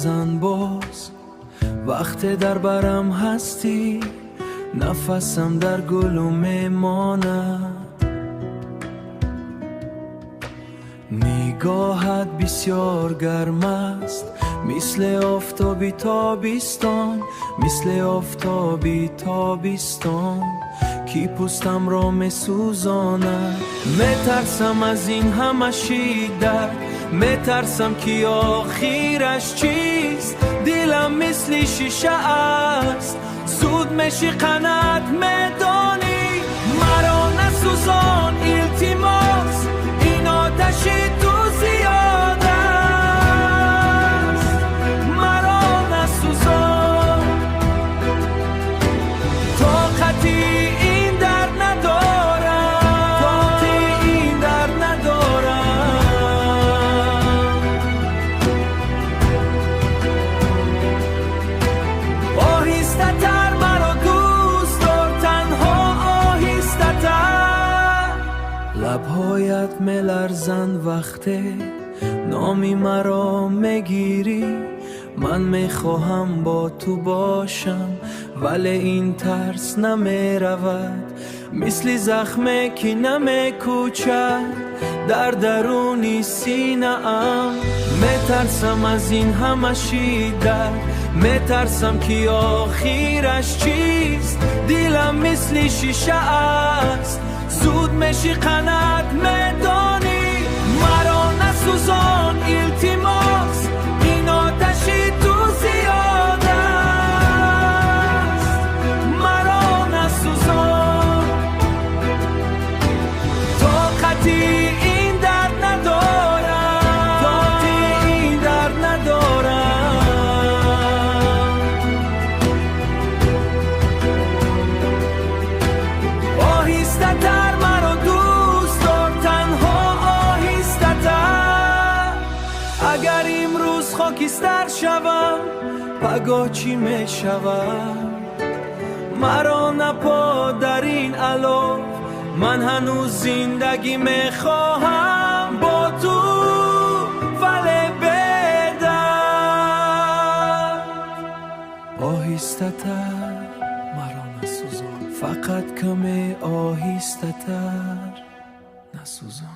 بزن باز، وقت در برم هستی، نفسم در گلوم میماند. نگاهت بسیار گرم است، مثل آفتابی تابستان، مثل آفتابی تابستان کی پوستم را میسوزاند. میترسم از این همه شدت، میترسم که آخرش چیست. دلم مثل شیشه است، زود میشی قنات میدانی. مرا نسوزان التماس، این آتش تو زیاد است. مرا نسوزان، طاقتی این در ندارم، طاقتی این در ندارم. آهسته تر مرا دوست دار، تنها آهسته تر. لبهایت میلرزند وقتی نامی مرا میگیری. من میخواهم با تو باشم، ولی این ترس نمیرود، مثل زخمی که نمیکوچد در درون سینه ام. میترسم از این همه شدت، میترسم که آخرش چیست. دلم مثل شیشه است، زود میشی قنات میدانی. مرا نسوزان التماس، این آتش تو زیاد است. مرا نسوزان، طاقتی این در ندارم، طاقتی این در ندارم. آهسته تر مرا دوست دار، تنها آهسته تر. اگر امروز خاکستر شوم، پگاه چی می شود؟ مرا نپا در این الاف، من هنوز زندگی می خواهم با تو، ولی بدر. آهسته تر مرا نسوزان، فقط کمی آهسته تر نسوزان.